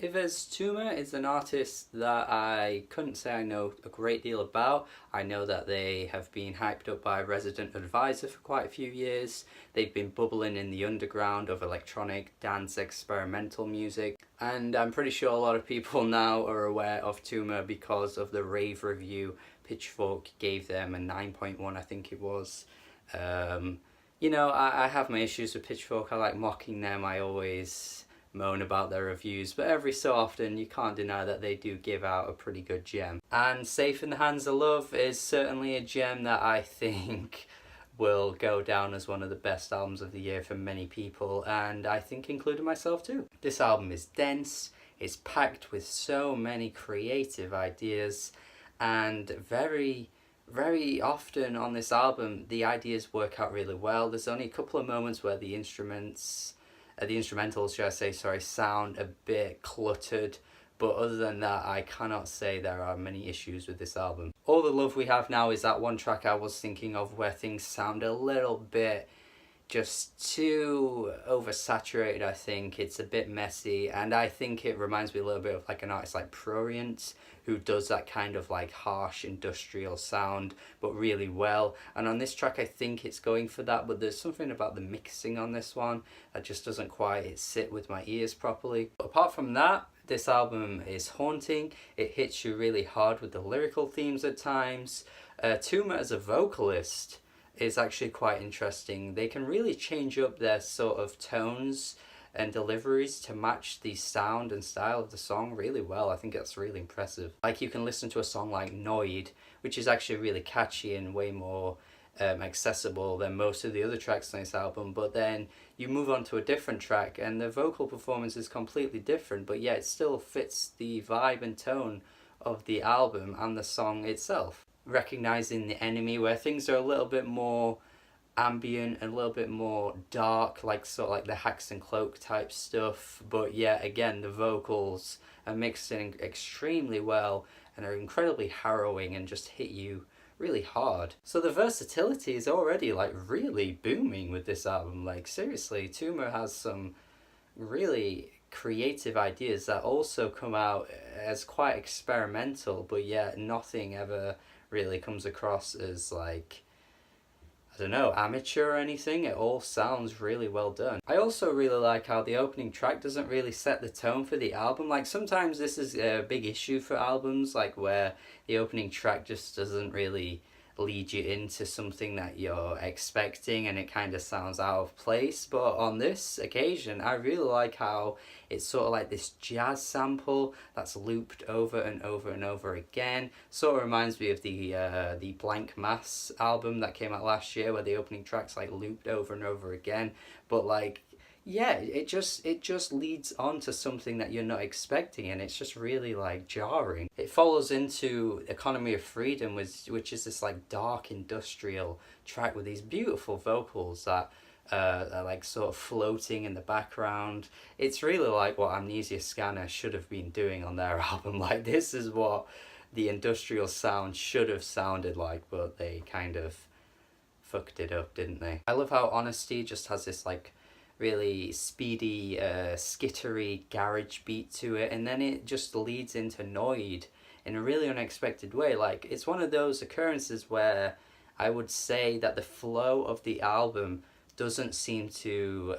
Yves Tumor is an artist that I couldn't say I know a great deal about. I know that they have been hyped up by Resident Advisor for quite a few years. They've been bubbling in the underground of electronic, dance, experimental music. And I'm pretty sure a lot of people now are aware of Tumor because of the rave review Pitchfork gave them, a 9.1 I think it was. You know, I have my issues with Pitchfork. I like mocking them. I always moan about their reviews, but every so often you can't deny that they do give out a pretty good gem. And Safe in the Hands of Love is certainly a gem that I think will go down as one of the best albums of the year for many people, and I think including myself too. This album is dense, it's packed with so many creative ideas, and very often on this album the ideas work out really well. There's only a couple of moments where the instrumentals, should I say, sound a bit cluttered, but other than that I cannot say there are many issues with this album. All the Love We Have Now is that one track I was thinking of where things sound a little bit just too oversaturated. I think it's a bit messy, and I think it reminds me a little bit of like an artist like Prurient, who does that kind of like harsh industrial sound but really well. And on this track I think it's going for that, but there's something about the mixing on this one that just doesn't quite sit with my ears properly. But apart from that, this album is haunting. It hits you really hard with the lyrical themes at times. Tumor as a vocalist is actually quite interesting. They can really change up their sort of tones and deliveries to match the sound and style of the song really well. I think that's really impressive. Like, you can listen to a song like Noid, which is actually really catchy and way more accessible than most of the other tracks on this album, but then you move on to a different track and the vocal performance is completely different, but yet it still fits the vibe and tone of the album and the song itself. Recognizing the Enemy, where things are a little bit more ambient and a little bit more dark, like sort of like the Hacks and Cloak type stuff, but yet again the vocals are mixed in extremely well and are incredibly harrowing and just hit you really hard. So the versatility is already like really booming with this album. Like seriously, Tumor has some really creative ideas that also come out as quite experimental, but yet nothing ever really comes across as like, I don't know, amateur or anything. It all sounds really well done. I also really like how the opening track doesn't really set the tone for the album. Like sometimes this is a big issue for albums, like where the opening track just doesn't really lead you into something that you're expecting and it kind of sounds out of place. But on this occasion I really like how it's sort of like this jazz sample that's looped over and over and over again. Sort of reminds me of the Blank Mass album that came out last year, where the opening track's like looped over and over again, but like, yeah, it just leads on to something that you're not expecting, and it's just really like jarring. It follows into Economy of Freedom, which is this like dark industrial track with these beautiful vocals that are like sort of floating in the background. It's really like what Amnesia Scanner should have been doing on their album. Like, this is what the industrial sound should have sounded like, but they kind of fucked it up, didn't they? I love how Honesty just has this like really speedy, skittery garage beat to it, and then it just leads into Noid in a really unexpected way. Like, it's one of those occurrences where I would say that the flow of the album doesn't seem to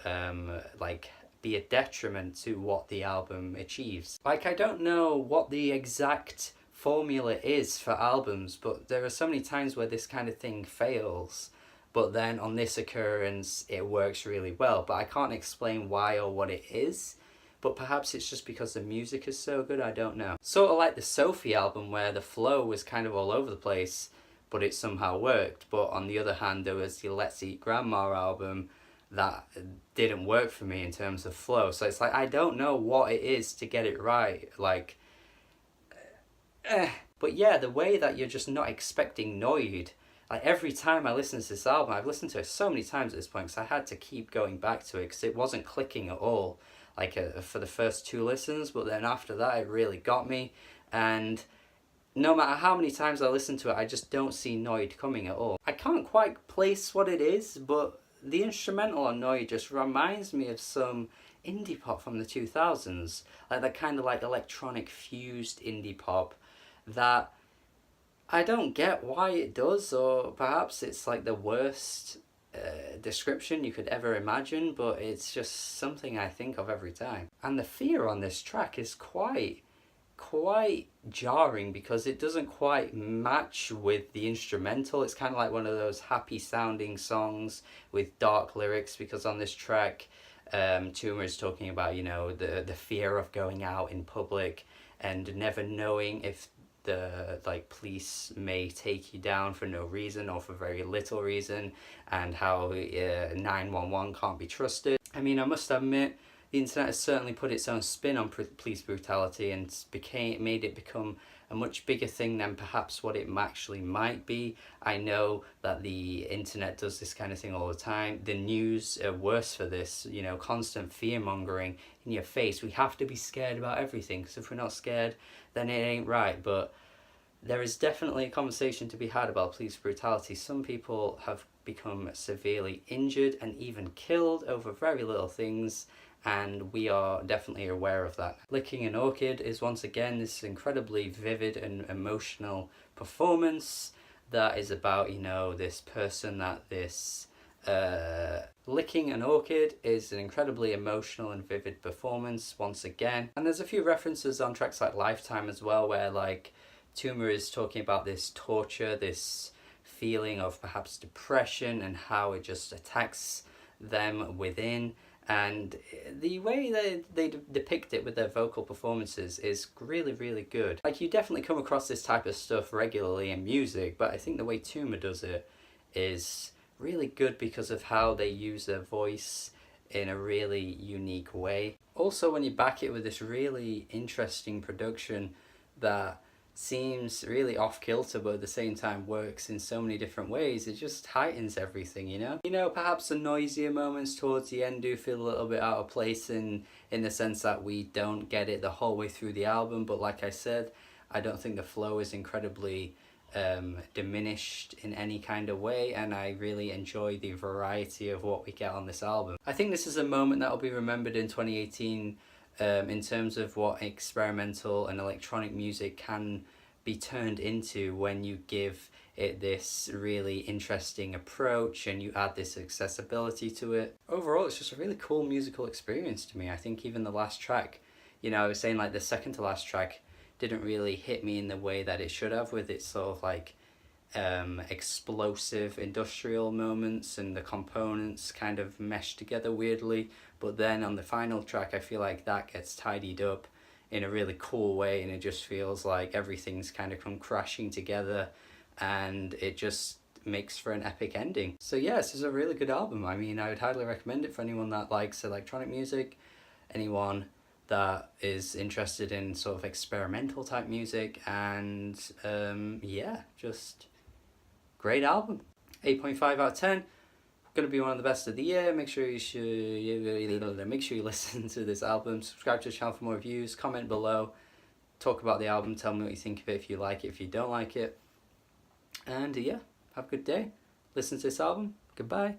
like be a detriment to what the album achieves. Like, I don't know what the exact formula is for albums, but there are so many times where this kind of thing fails, but then on this occurrence it works really well. But I can't explain why or what it is, but perhaps it's just because the music is so good, I don't know. Sort of like the Sophie album, where the flow was kind of all over the place, but it somehow worked. But on the other hand, there was the Let's Eat Grandma album that didn't work for me in terms of flow. So it's like, I don't know what it is to get it right. Like, but yeah, the way that you're just not expecting Noid. Like, every time I listen to this album, I've listened to it so many times at this point because I had to keep going back to it because it wasn't clicking at all, like for the first 2 listens, but then after that it really got me. And no matter how many times I listen to it, I just don't see Noid coming at all. I can't quite place what it is, but the instrumental on Noid just reminds me of some indie pop from the 2000s, like that kind of like electronic fused indie pop that I don't get why it does, or perhaps it's like the worst description you could ever imagine, but it's just something I think of every time. And the fear on this track is quite jarring because it doesn't quite match with the instrumental. It's kind of like one of those happy sounding songs with dark lyrics, because on this track Tumor is talking about, you know, the fear of going out in public and never knowing if the like police may take you down for no reason or for very little reason, and how 911 can't be trusted. I mean, I must admit, the internet has certainly put its own spin on police brutality and made it become a much bigger thing than perhaps what it actually might be. I know that the internet does this kind of thing all the time. The news are worse for this, you know, constant fear mongering in your face. We have to be scared about everything, because if we're not scared, then it ain't right. But there is definitely a conversation to be had about police brutality. Some people have become severely injured and even killed over very little things, and we are definitely aware of that. Licking an Orchid is once again this incredibly vivid and emotional performance that is about, you know, this person that this Licking an Orchid is an incredibly emotional and vivid performance once again. And there's a few references on tracks like Lifetime as well, where like Tumor is talking about this torture, this feeling of perhaps depression, and how it just attacks them within. And the way they depict it with their vocal performances is really, really good. Like, you definitely come across this type of stuff regularly in music, but I think the way Tumor does it is really good because of how they use their voice in a really unique way. Also, when you back it with this really interesting production that seems really off-kilter but at the same time works in so many different ways, it just heightens everything, you know? You know, perhaps the noisier moments towards the end do feel a little bit out of place in the sense that we don't get it the whole way through the album, but like I said, I don't think the flow is incredibly diminished in any kind of way, and I really enjoy the variety of what we get on this album. I think this is a moment that will be remembered in 2018 in terms of what experimental and electronic music can be turned into when you give it this really interesting approach and you add this accessibility to it. Overall, it's just a really cool musical experience to me. I think even the last track, you know, I was saying like the second to last track didn't really hit me in the way that it should have, with its sort of like explosive industrial moments and the components kind of meshed together weirdly. But then on the final track, I feel like that gets tidied up in a really cool way, and it just feels like everything's kind of come crashing together, and it just makes for an epic ending. So yeah, this is a really good album. I mean, I would highly recommend it for anyone that likes electronic music, anyone that is interested in sort of experimental type music, and yeah, just great album. 8.5 out of 10. Going to be one of the best of the year. Make sure you listen to this album. Subscribe to the channel for more reviews. Comment below. Talk about the album. Tell me what you think of it, if you like it, if you don't like it. And yeah, have a good day. Listen to this album. Goodbye.